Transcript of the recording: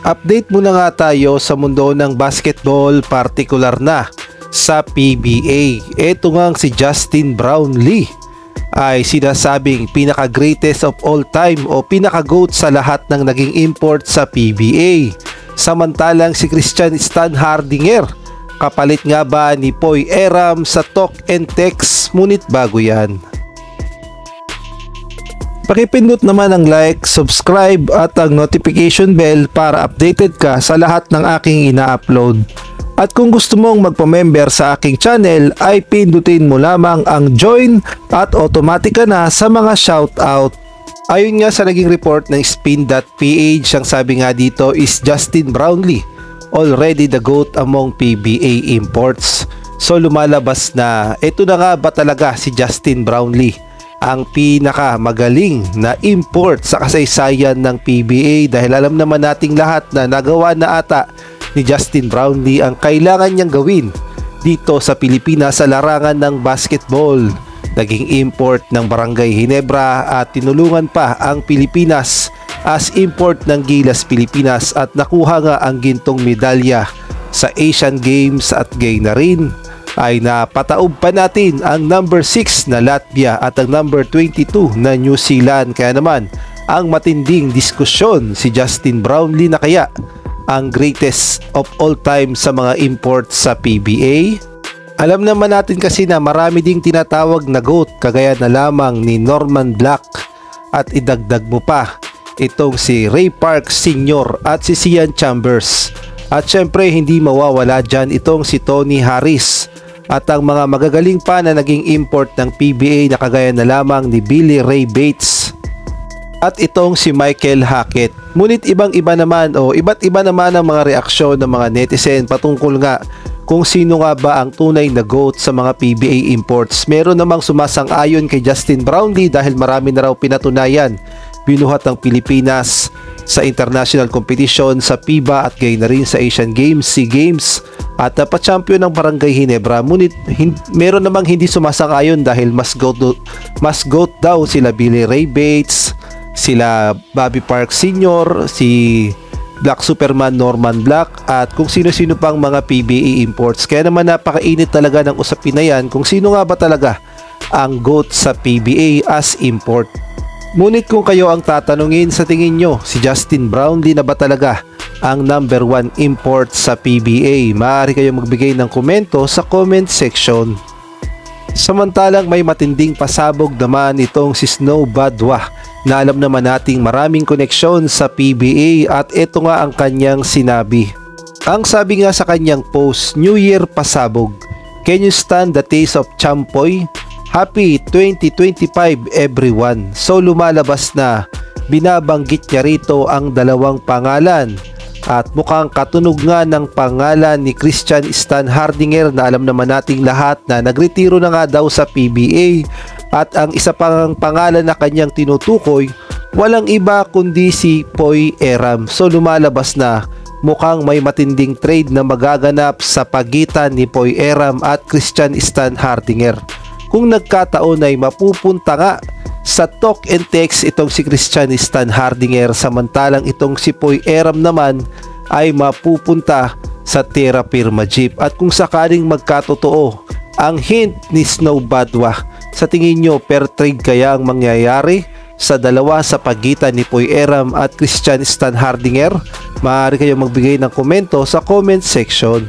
Update muna nga tayo sa mundo ng basketball, partikular na sa PBA. Ito nga si Justin Brownlee ay sinasabing pinaka-greatest of all time o pinaka-GOAT sa lahat ng naging import sa PBA. Samantalang si Christian Stan Hardinger, kapalit nga ba ni Poy Eram sa talk and text? Ngunit bago yan, pakipindot naman ang like, subscribe at ang notification bell para updated ka sa lahat ng aking ina-upload. At kung gusto mong magpa-member sa aking channel ay pindutin mo lamang ang join at automatic ka na sa mga shoutout. Ayon nga sa naging report ng spin.ph, ang sabi nga dito is Justin Brownlee already the GOAT among PBA imports. So lumalabas na ito na nga ba talaga si Justin Brownlee ang pinaka magaling na import sa kasaysayan ng PBA, dahil alam naman nating lahat na nagawa na ata ni Justin Brownlee ang kailangan niyang gawin dito sa Pilipinas sa larangan ng basketball. Naging import ng Barangay Ginebra at tinulungan pa ang Pilipinas as import ng Gilas Pilipinas at nakuha nga ang gintong medalya sa Asian Games at gayon na rin ay napataob pa natin ang number 6 na Latvia at ang number 22 na New Zealand. Kaya naman ang matinding diskusyon si Justin Brownlee na kaya ang greatest of all time sa mga imports sa PBA. Alam naman natin kasi na marami ding tinatawag na GOAT kagaya na lamang ni Norman Black, at idagdag mo pa itong si Ray Parks Sr. at si Sian Chambers, at syempre hindi mawawala dyan itong si Tony Harris at ang mga magagaling pa na naging import ng PBA na kagaya na lamang ni Billy Ray Bates at itong si Michael Hackett. Ngunit ibang-iba naman o iba't iba naman ang mga reaksyon ng mga netizen patungkol nga kung sino nga ba ang tunay na GOAT sa mga PBA imports. Meron namang sumasang-ayon kay Justin Brownlee dahil marami na raw pinatunayan binuhat ng Pilipinas sa international competition sa FIBA at gayon na rin sa Asian Games, SEA Games at napachampion ng Barangay Ginebra. Ngunit meron namang hindi sumasang-ayon dahil mas GOAT daw sila Billy Ray Bates, sila Bobby Parks Sr., si Black Superman Norman Black at kung sino-sino pang mga PBA imports. Kaya naman napakainit talaga ng usapin na yan kung sino nga ba talaga ang GOAT sa PBA as import. Ngunit kung kayo ang tatanungin, sa tingin nyo si Justin Brownlee na ba talaga ang number 1 import sa PBA? Maaari kayo magbigay ng komento sa comment section. Samantalang may matinding pasabog naman itong si Snow Badwa na alam naman nating maraming koneksyon sa PBA at ito nga ang kanyang sinabi. Ang sabi nga sa kanyang post, New Year pasabog, can you stand the taste of champoy? Happy 2025 everyone. So lumalabas na binabanggit niya rito ang dalawang pangalan at mukhang katunog nga ng pangalan ni Christian Stan Hardinger na alam naman nating lahat na nagretiro na nga daw sa PBA, at ang isa pang pangalan na kanyang tinutukoy walang iba kundi si Poy Eram. So lumalabas na mukhang may matinding trade na magaganap sa pagitan ni Poy Eram at Christian Stan Hardinger. Kung nagkataon ay mapupunta nga sa talk and text itong si Christian Stan Hardinger, samantalang itong si Poy Eram naman ay mapupunta sa Terra Firma Jeep. At kung sakaling magkatotoo ang hint ni Snow Badwa, sa tingin nyo per trade kaya ang mangyayari sa dalawa sa pagitan ni Poy Eram at Christian Stan Hardinger? Maaari kayong magbigay ng komento sa comment section.